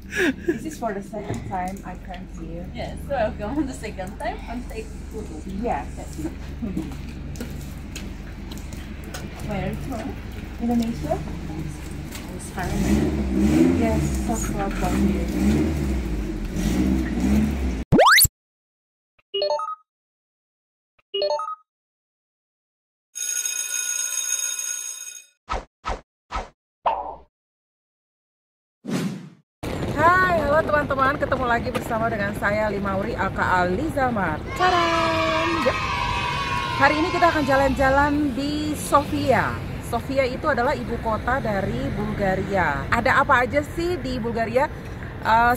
This is for the second time I come here. Yes, welcome the second time and take photo. Yes, that's it. Where from? Indonesia? Sekarang. Yes, so far from here. Hai, halo teman-teman, ketemu lagi bersama dengan saya Limauri aka Liza Mart. Tadam! Ya. Hari ini kita akan jalan-jalan di Sofia. Sofia itu adalah ibu kota dari Bulgaria. Ada apa aja sih di Bulgaria?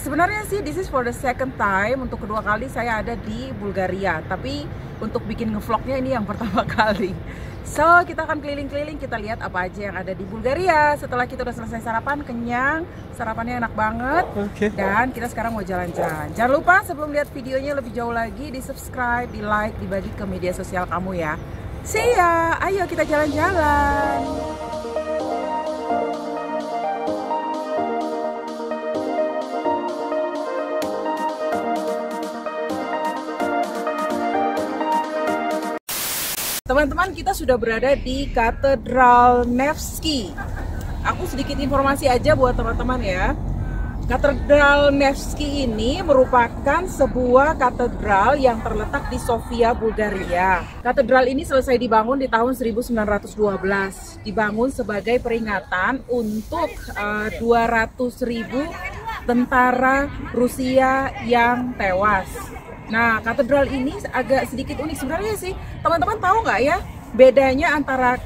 Sebenarnya sih this is for the second time. Untuk kedua kali saya ada di Bulgaria. Tapi untuk bikin ngevlognya ini yang pertama kali. So, kita akan keliling-keliling, kita lihat apa aja yang ada di Bulgaria. Setelah kita udah selesai sarapan, kenyang, sarapannya enak banget. Dan kita sekarang mau jalan-jalan. Jangan lupa sebelum lihat videonya lebih jauh lagi, di subscribe, di like, dibagi ke media sosial kamu ya. See ya, ayo kita jalan-jalan. Teman-teman, kita sudah berada di Katedral Nevski. Aku sedikit informasi aja buat teman-teman ya. Katedral Nevski ini merupakan sebuah katedral yang terletak di Sofia, Bulgaria. Katedral ini selesai dibangun di tahun 1912. Dibangun sebagai peringatan untuk 200.000 tentara Rusia yang tewas. Nah, katedral ini agak sedikit unik sebenarnya sih. Teman-teman tahu nggak ya bedanya antara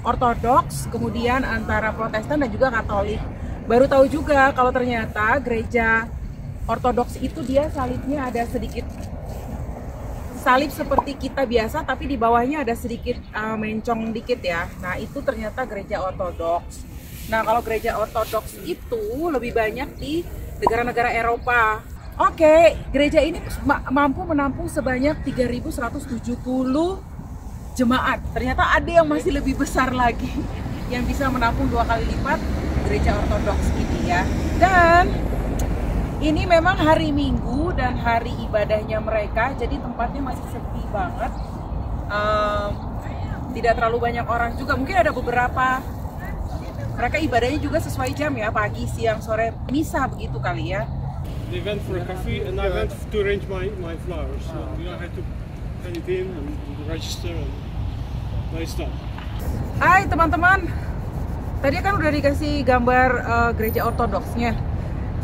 Ortodoks, kemudian antara Protestan dan juga Katolik? Baru tahu juga kalau ternyata gereja Ortodoks itu dia salibnya ada sedikit salib seperti kita biasa, tapi di bawahnya ada sedikit mencong dikit ya. Nah, itu ternyata gereja Ortodoks. Nah, kalau gereja Ortodoks itu lebih banyak di negara-negara Eropa. Oke, gereja ini mampu menampung sebanyak 3.170 jemaat. Ternyata ada yang masih lebih besar lagi yang bisa menampung 2 kali lipat gereja Ortodoks ini ya. Dan ini memang hari Minggu dan hari ibadahnya mereka, jadi tempatnya masih sepi banget. Tidak terlalu banyak orang juga. Mungkin ada beberapa. Mereka ibadahnya juga sesuai jam ya, pagi, siang, sore, misa begitu kali ya. They went for a coffee and I went to arrange my flowers. So I had to hand it in and register and my stuff. Hai teman-teman, tadi kan udah dikasih gambar gereja Ortodoksnya.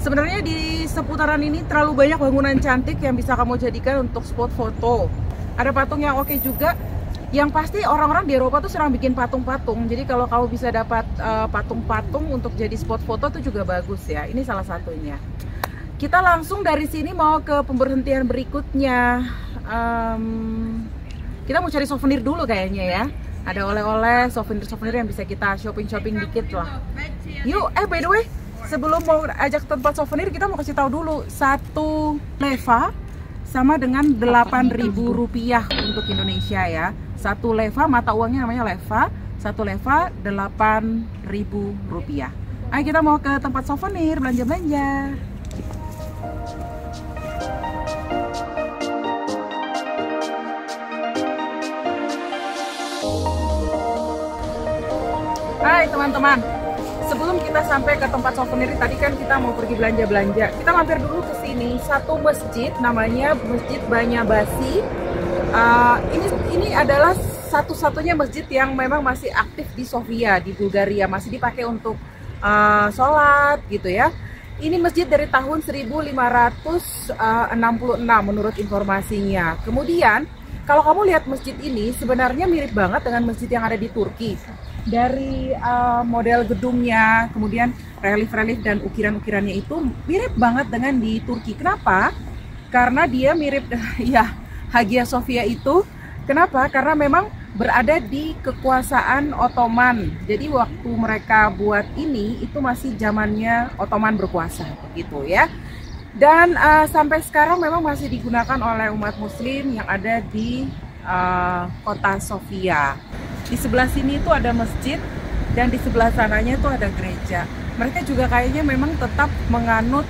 Sebenarnya di seputaran ini terlalu banyak bangunan cantik yang bisa kamu jadikan untuk spot foto. Ada patung yang oke juga. Yang pasti orang-orang di Eropa tuh sering bikin patung-patung. Jadi kalau kamu bisa dapat patung-patung untuk jadi spot foto tuh juga bagus ya. Ini salah satunya. Kita langsung dari sini mau ke pemberhentian berikutnya. Kita mau cari souvenir dulu kayaknya ya. Ada oleh-oleh, souvenir-souvenir yang bisa kita shopping-shopping dikit lah. Yuk, by the way, sebelum mau ajak tempat souvenir, kita mau kasih tahu dulu. 1 leva sama dengan 8.000 rupiah untuk Indonesia ya. 1 leva, mata uangnya namanya leva. 1 leva 8.000 rupiah. Ayo kita mau ke tempat souvenir, belanja-belanja. Hai teman-teman, sebelum kita sampai ke tempat souvenir tadi kan kita mau pergi belanja-belanja. Kita mampir dulu ke sini, satu masjid namanya Masjid Banyabasi. Ini adalah satu-satunya masjid yang memang masih aktif di Sofia, di Bulgaria, masih dipakai untuk sholat gitu ya. Ini masjid dari tahun 1566 menurut informasinya. Kemudian kalau kamu lihat masjid ini sebenarnya mirip banget dengan masjid yang ada di Turki. Dari model gedungnya, kemudian relief-relief dan ukiran-ukirannya itu mirip banget dengan di Turki. Kenapa? Karena dia mirip ya Hagia Sophia itu. Kenapa? Karena memang berada di kekuasaan Ottoman. Jadi waktu mereka buat ini itu masih zamannya Ottoman berkuasa begitu ya. Dan sampai sekarang memang masih digunakan oleh umat muslim yang ada di kota Sofia. Di sebelah sini itu ada masjid dan di sebelah sananya itu ada gereja. mereka juga kayaknya memang tetap menganut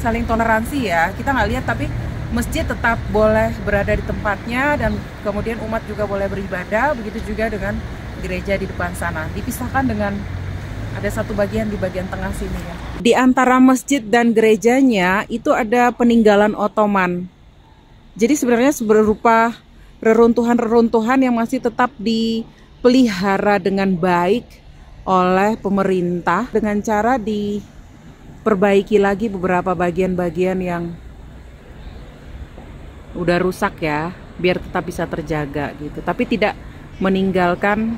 saling toleransi ya. Kita nggak lihat, tapi masjid tetap boleh berada di tempatnya dan kemudian umat juga boleh beribadah. Begitu juga dengan gereja di depan sana. Dipisahkan dengan ada satu bagian di bagian tengah sini ya. Di antara masjid dan gerejanya itu ada peninggalan Ottoman. Jadi sebenarnya berupa reruntuhan-reruntuhan yang masih tetap dipelihara dengan baik oleh pemerintah dengan cara diperbaiki lagi beberapa bagian-bagian yang udah rusak ya, biar tetap bisa terjaga gitu. Tapi tidak meninggalkan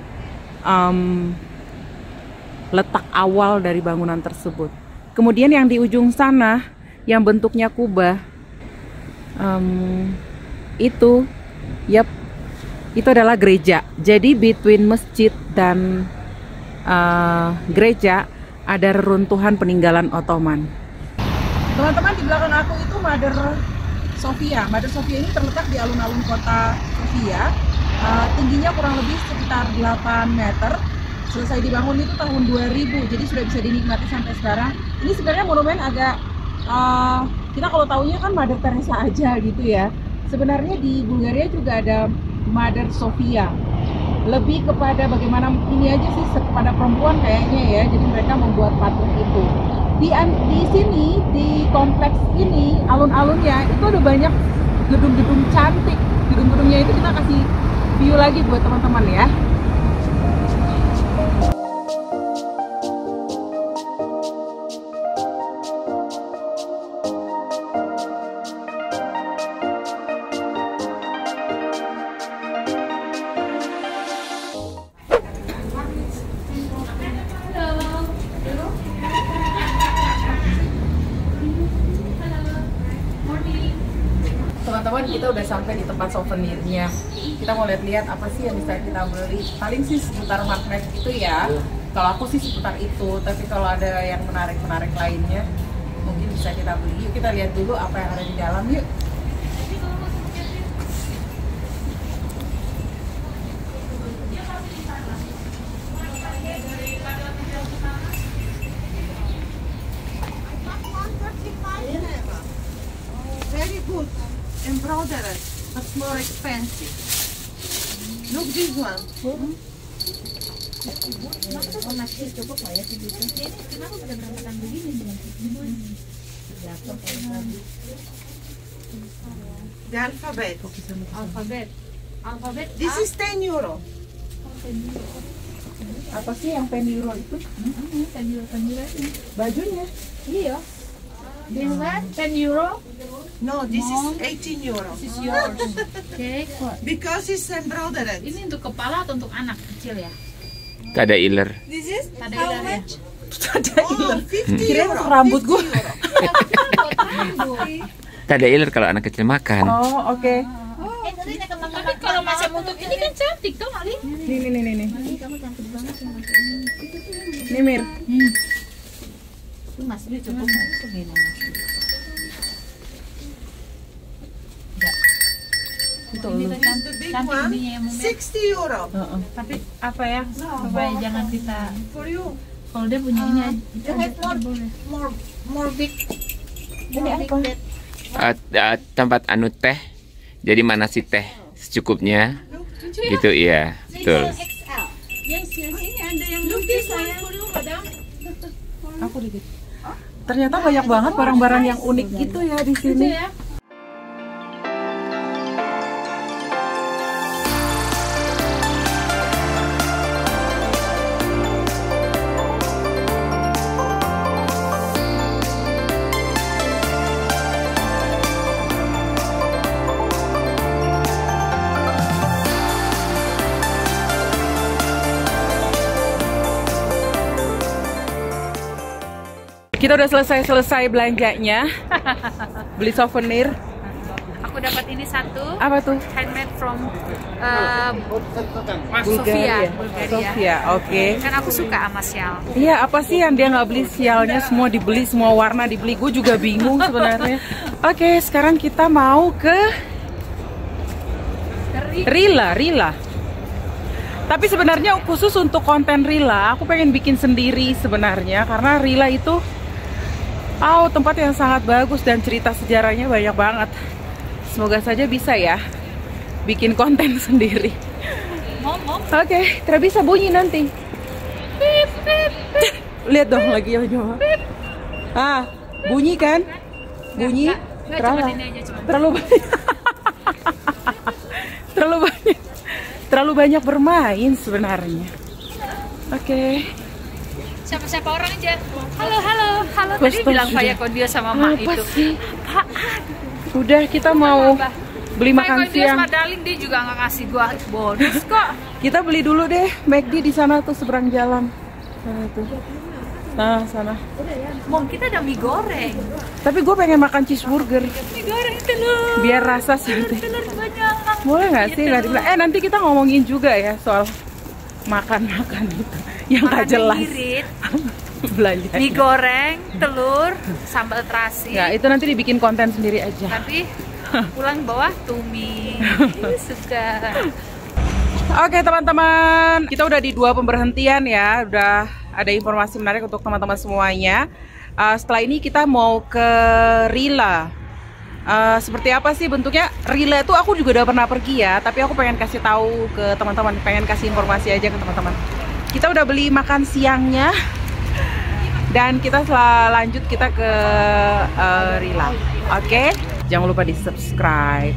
letak awal dari bangunan tersebut. Kemudian yang di ujung sana, yang bentuknya kubah, itu adalah gereja. Jadi between masjid dan gereja ada reruntuhan peninggalan Ottoman. Teman-teman, di belakang aku itu Mother Sofia. Mother Sofia ini terletak di alun-alun kota Sofia. Tingginya kurang lebih sekitar 8 meter. Selesai dibangun itu tahun 2000, jadi sudah bisa dinikmati sampai sekarang. Ini sebenarnya monumen agak, kita kalau taunya kan Mother Teresa aja gitu ya. Sebenarnya di Bulgaria juga ada Mother Sofia. Lebih kepada bagaimana ini aja sih, kepada perempuan kayaknya ya. Jadi mereka membuat patung itu. Di sini, di kompleks ini, alun-alunnya itu ada banyak gedung-gedung cantik. Gedung-gedungnya itu kita kasih view lagi buat teman-teman ya. Teman-teman, kita udah sampai di tempat souvenirnya. Kita mau lihat-lihat apa sih yang bisa kita beli. Paling sih seputar magnet itu ya. Kalau aku sih seputar itu. Tapi kalau ada yang menarik-menarik lainnya, mungkin bisa kita beli. Yuk kita lihat dulu apa yang ada di dalam yuk. Very good. Embroidered, but more expensive. Look this one. The alphabet. Alphabet. This is 10 euro. Apa sih yang penny euro itu? Bajunya. Iya. This one 10 euro. No, this is 18 euro. This is yours. Okay. Because it's embroidered. Ini untuk kepala atau untuk anak kecil ya? Tada iler. This is Tada how iler ya? much? Ada Oh, 50 Kirain euro. untuk rambut 50 gua. euro. Tada iler kalau anak kecil makan. Oh, oke. Tapi kalau macam untuk ini kan cantik tuh, Ali. Nih. Nih Mir. Itu Mas Dwi cukup segini Mas Dwi. Itu Ini lu. tuh This is the big cantik one. ininya yang Mumir. 60 euro. Tapi apa ya? Supaya jangan kita For you. kalau dia punya ini aja. You have more big. Ini apa? Tempat anu teh. Jadi mana sih teh secukupnya? Gitu iya, betul. Yes. Ini ada yang lucu saya. Madam. Aku dikit. Ternyata banyak banget barang-barang yang unik gitu ya di sini. Ya. Kita udah selesai belanjanya. Beli souvenir. Aku dapat ini satu. Apa tuh? Handmade from Bulgaria. Sofia, oke. Kan aku suka sama sial. Iya, apa sih yang dia nggak beli? Sialnya semua dibeli, semua warna dibeli. Gue juga bingung sebenarnya. Oke, sekarang kita mau ke Rila. Tapi sebenarnya khusus untuk konten Rila, aku pengen bikin sendiri sebenarnya. Karena Rila itu tempat yang sangat bagus dan cerita sejarahnya banyak banget. Semoga saja bisa ya bikin konten sendiri. Oke, tidak bisa bunyi nanti. Pip, pip, pip. Lihat dong lagi ya coba. Bunyi kan? Bunyi. Terlalu banyak. Terlalu banyak bermain sebenarnya. Oke. Siapa-siapa orang aja. Halo. Tadi bilang kayak Kondio sama Mak itu. Apaan? Udah, kita mau beli makan siang. Darling, dia juga nggak kasih gua bonus kok. Kita beli dulu deh McD di sana tuh seberang jalan. Sana tuh. Nah, sana. Mom, kita ada mie goreng. Tapi gue pengen makan cheeseburger. Mie goreng telur. Biar rasa sih gitu. Telur banyak. Boleh nggak sih? Nggak dibilang. Nanti kita ngomongin juga ya soal makan-makan gitu. Yang nggak jelas. Irit, Belanja. mie goreng, telur, sambal terasi. Ya, itu nanti dibikin konten sendiri aja. Tapi pulang bawah tumi. Suka. Oke teman-teman, kita udah di 2 pemberhentian ya. Udah ada informasi menarik untuk teman-teman semuanya. Setelah ini kita mau ke Rila. Seperti apa sih bentuknya? Rila itu aku juga udah pernah pergi ya, tapi aku pengen kasih tahu ke teman-teman, pengen kasih informasi aja ke teman-teman. Kita udah beli makan siangnya dan kita lanjut kita ke Rila. Oke? Jangan lupa di subscribe,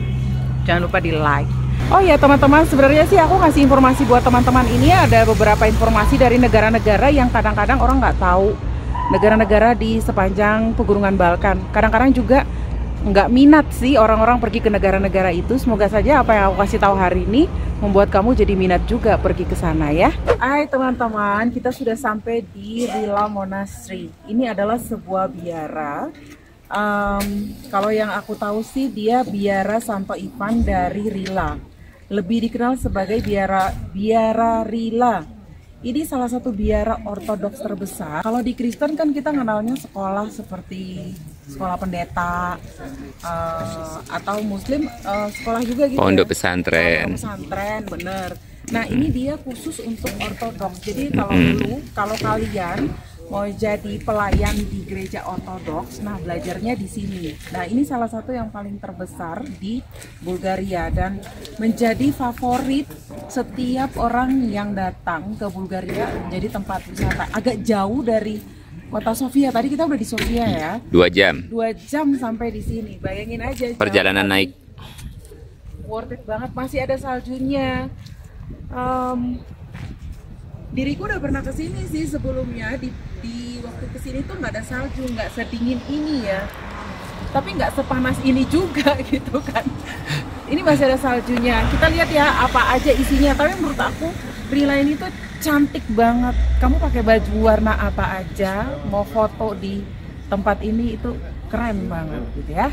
jangan lupa di like. Oh ya teman-teman, sebenarnya sih aku ngasih informasi buat teman-teman ini, ada beberapa informasi dari negara-negara yang kadang-kadang orang nggak tahu. Negara-negara di sepanjang pegunungan Balkan. Kadang-kadang juga nggak minat sih orang-orang pergi ke negara-negara itu. Semoga saja apa yang aku kasih tahu hari ini membuat kamu jadi minat juga pergi ke sana ya. Hai teman-teman, kita sudah sampai di Rila Monastery. Ini adalah sebuah biara. Kalau yang aku tahu sih dia biara Santo Ivan dari Rila. Lebih dikenal sebagai biara Rila. Ini salah satu biara ortodoks terbesar. Kalau di Kristen kan kita kenalnya sekolah seperti sekolah pendeta, atau Muslim sekolah juga gitu. Pondok pesantren. Pondok pesantren, bener. Nah ini dia khusus untuk ortodoks. Jadi kalau kalian mau jadi pelayan di gereja ortodoks, nah belajarnya di sini. Nah ini salah satu yang paling terbesar di Bulgaria dan menjadi favorit setiap orang yang datang ke Bulgaria menjadi tempat wisata. Agak jauh dari kota Sofia. Tadi kita udah di Sofia ya. 2 jam. 2 jam sampai di sini. Bayangin aja. Perjalanan naik. Worth it banget. Masih ada saljunya. Diriku udah pernah kesini sih sebelumnya. Di waktu kesini tuh nggak ada salju, nggak sedingin ini ya. Tapi nggak sepanas ini juga gitu kan. Ini masih ada saljunya. Kita lihat ya apa aja isinya. Tapi menurut aku Rila ini tuh cantik banget. Kamu pakai baju warna apa aja, mau foto di tempat ini itu keren banget gitu ya.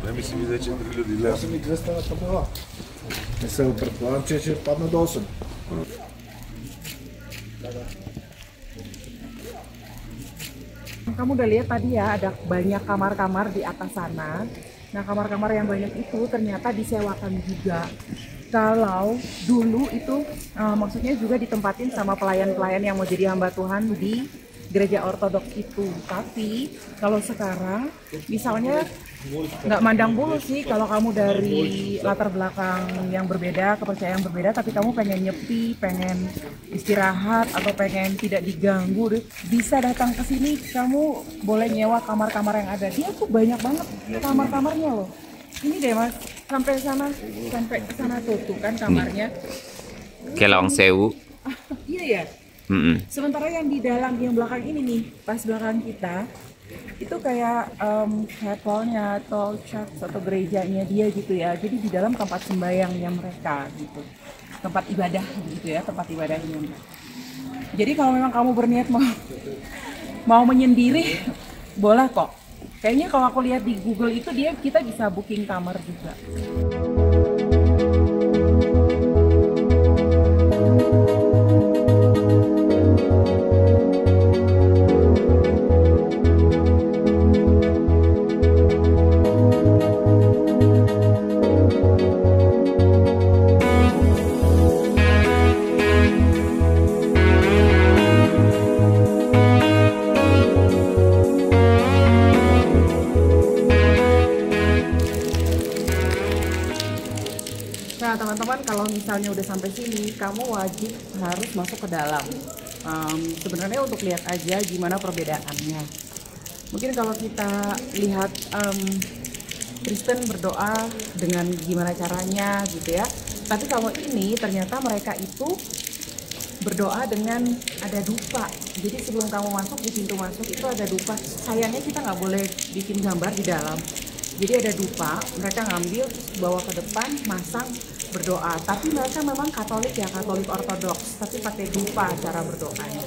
Не ми си мисля, че 3000 лева. 8200 на табела. Не се предполагам, че ще падна до 8. Kamu udah lihat tadi ya ada banyak kamar-kamar di atas sana. Nah kamar-kamar yang banyak itu ternyata disewakan juga. Kalau dulu itu maksudnya juga ditempatin sama pelayan-pelayan yang mau jadi hamba Tuhan di gereja ortodoks itu. Tapi kalau sekarang misalnya nggak mandang bulu sih kalau kamu dari latar belakang yang berbeda, kepercayaan yang berbeda, tapi kamu pengen nyepi, pengen istirahat atau pengen tidak diganggu, bisa datang ke sini. Kamu boleh nyewa kamar-kamar yang ada. Dia tuh banyak banget kamar-kamarnya loh. Ini deh mas, sampai sana tuh kan kamarnya. Kelong Sewu. Iya ya. Sementara yang di dalam, yang belakang ini nih, pas belakang kita, itu kayak chapelnya atau church atau gerejanya dia gitu ya. Jadi di dalam tempat sembayangnya mereka gitu, tempat ibadah gitu ya, tempat ibadahnya. Jadi kalau memang kamu berniat mau menyendiri, boleh kok. Kayaknya kalau aku lihat di Google itu kita bisa booking kamar juga. misalnya udah sampai sini, kamu wajib harus masuk ke dalam. Sebenarnya untuk lihat aja gimana perbedaannya. Mungkin kalau kita lihat Kristen berdoa dengan gimana caranya gitu ya. Tapi kalau ini ternyata mereka itu berdoa dengan ada dupa. Jadi sebelum kamu masuk di pintu masuk itu ada dupa. Sayangnya kita nggak boleh bikin gambar di dalam. Jadi ada dupa, mereka ngambil terus bawa ke depan, masang, berdoa. Tapi mereka memang Katolik ya, Katolik Ortodoks, tapi pakai dupa cara berdoanya.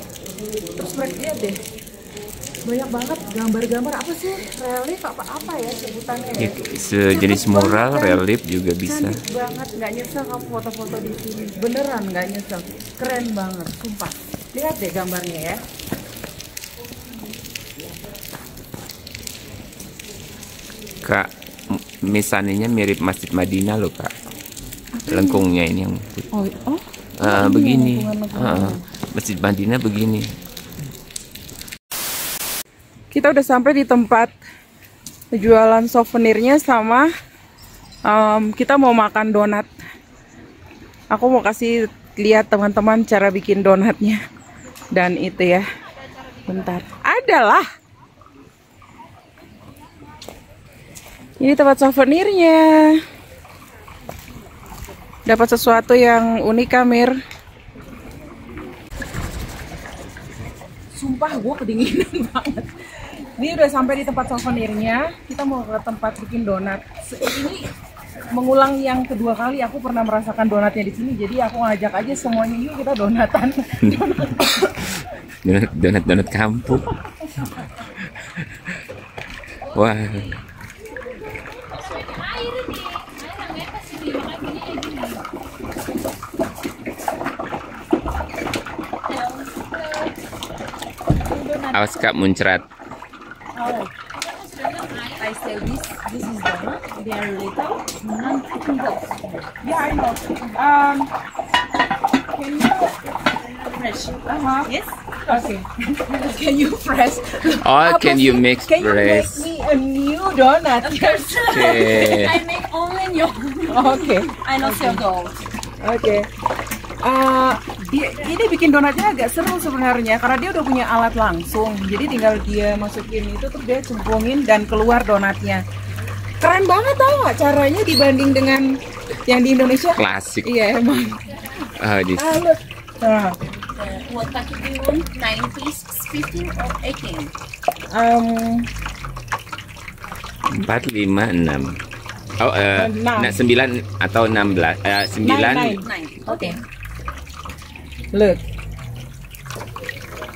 Terus mereka lihat deh, banyak banget gambar-gambar apa sih, relief apa ya sebutannya ya? Sejenis mural, relief juga bisa. Cantik banget, nggak nyesel kamu foto-foto di sini. Beneran nggak nyesel, keren banget, sumpah. Lihat deh gambarnya ya. Kak, misalnya mirip Masjid Madinah loh kak. Lengkungnya ini yang begini. Masjid Madinah begini. Kita udah sampai di tempat jualan souvenirnya sama kita mau makan donat. Aku mau kasih lihat teman-teman cara bikin donatnya. Dan itu ya. Bentar. Adalah. Ini tempat souvenirnya. Dapat sesuatu yang unik, Amir. Sumpah gue kedinginan banget. Ini udah sampai di tempat souvenirnya. Kita mau ke tempat bikin donat. Ini mengulang yang kedua kali aku pernah merasakan donatnya di sini. Jadi aku ngajak aja semuanya, yuk kita donatan. Donat kampung. Wah. Awas kak muncrat. Oh. I say this is donut. They are little. I can go. Yeah, I know. Can you fresh? Yes. Okay. Can you press? Oh, can you mix Can you make press? me a new donut? Okay. I make only new. Okay. I know your gold. Oke. Dia bikin donatnya agak seru sebenarnya karena dia udah punya alat langsung. Jadi tinggal dia masukin itu terus dia cemplungin dan keluar donatnya. Keren banget tau gak caranya dibanding dengan yang di Indonesia? Klasik. Iya emang. Look. What packet do you want? 90s, 15 or 18? 4, 5, 6. Oh, 9 atau 16. 9. 9. Okay. Look.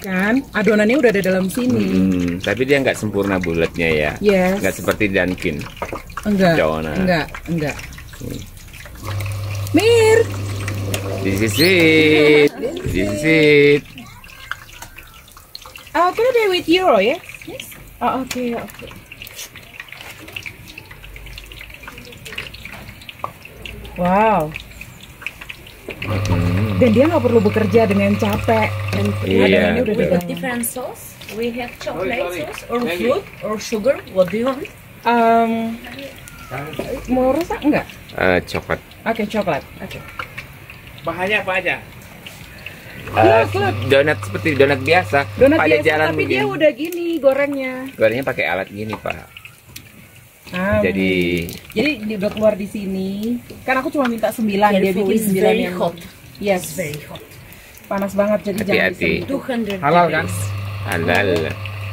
Kan adonannya udah ada dalam sini. Tapi dia nggak sempurna bulatnya ya. Yes. Nggak seperti Dunkin. Enggak. Donat. Enggak. Mir. This is it. This is it. Can I be with you, ya? Yes. Oh, okay. Wow. Dan dia nggak perlu bekerja dengan capek. Dan Iya. udah With pegang. different sauce, we have chocolate sauce or fruit or sugar. What do you want? Mau rusak enggak? Coklat. Oke, coklat. Oke. Bahannya apa aja? Look. Donat seperti donat biasa. Donat pada biasa, jalan tapi begini. dia udah gini gorengnya. Gorengnya pakai alat gini pak. Jadi dia udah keluar di sini. Kan aku cuma minta 9, dia Careful, bikin it's 9 very yang hot. Yes, Very hot. panas banget jadi jangan Hati-hati. disentuh. 200 Halal kan? halal.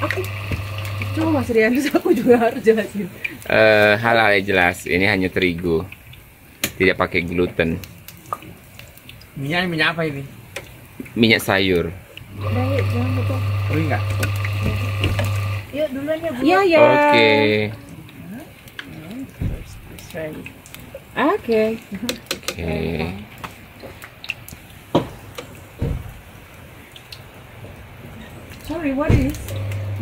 Oke. Coba Mas Rian, aku juga harus jelasin. Halal ya jelas. Ini hanya terigu. Tidak pakai gluten. Minyak apa ini? Minyak sayur. Baik, jangan lupa. Oh enggak. Yuk duluan ya Bu. Iya. Oke. Oke. Oke. Sorry, what is?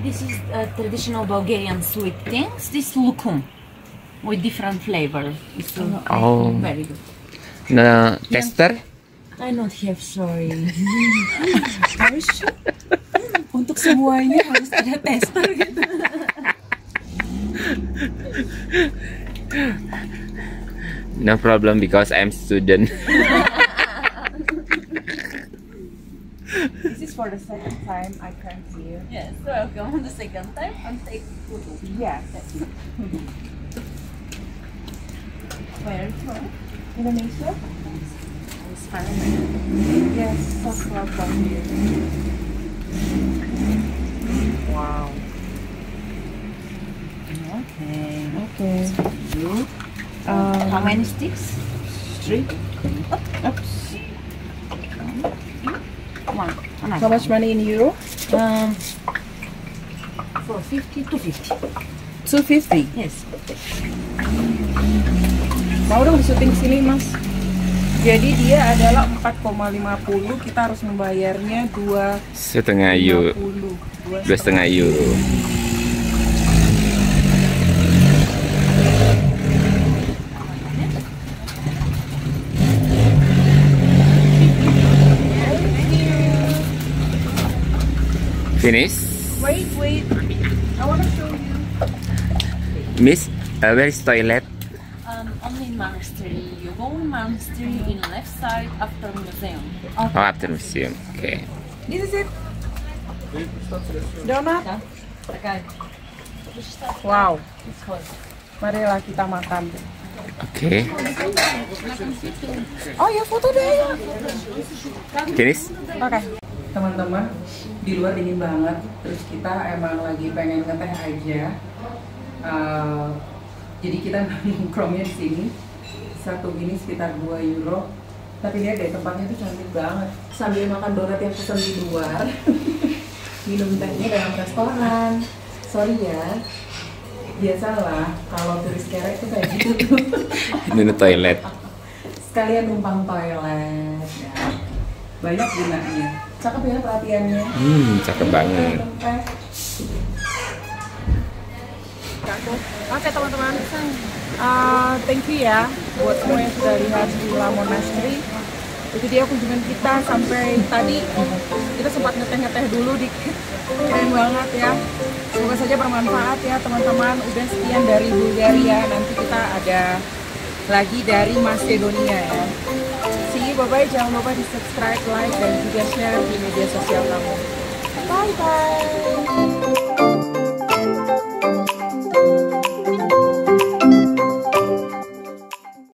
This is traditional Bulgarian sweet things. This lukum with different flavor. It's Oh. very good. Nah, tester? I don't have, sorry. Harus untuk semuanya harus ada tester gitu. No problem because I'm student. This is for the second time I come here. Yes, welcome the second time and take photo. Yes. Where from? Indonesia? Spiderman. Yes, so welcome here. Wow. Okay. Okay. You. Um, How many sticks? 3. Oops. One. How much money in euro? 450 to 50. 250. Yes. Mau dong syuting sini, Mas. Jadi dia adalah 4,50, kita harus membayarnya 2,5 euro. 2,5 euro. Finish? Wait. I want to show you. Miss, where is toilet? Only monastery. You go in monastery in left side after museum. Oh, after museum. Okay. This is it. Donat. Okay. Wow. Marilah kita makan. Okay. Oh ya, foto deh. Finish? Oke. Teman-teman, di luar dingin banget. Terus kita emang lagi pengen ngeteh aja. Jadi kita nongkrongnya di sini. Satu gini sekitar 2 euro. Tapi lihat deh, tempatnya tuh cantik banget. Sambil makan donat yang pesen di luar. Minum tehnya dalam restoran. Sorry ya. Biasalah kalau turis kerek tuh kayak gitu tuh. Ini toilet. Sekalian numpang toilet ya. Banyak gunanya. Cakep ya perhatiannya. Cakep banget. Oke teman-teman, thank you ya buat semua yang sudah lihat Villa Monastery. Itu dia kunjungan kita sampai tadi. Kita sempat ngeteh-ngeteh dulu dikit. Keren banget ya. Semoga saja bermanfaat ya teman-teman. Udah sekian dari Bulgaria. Nanti kita ada lagi dari Macedonia ya. See you, bye-bye. Jangan lupa di subscribe, like, dan juga share di media sosial kamu. Bye-bye.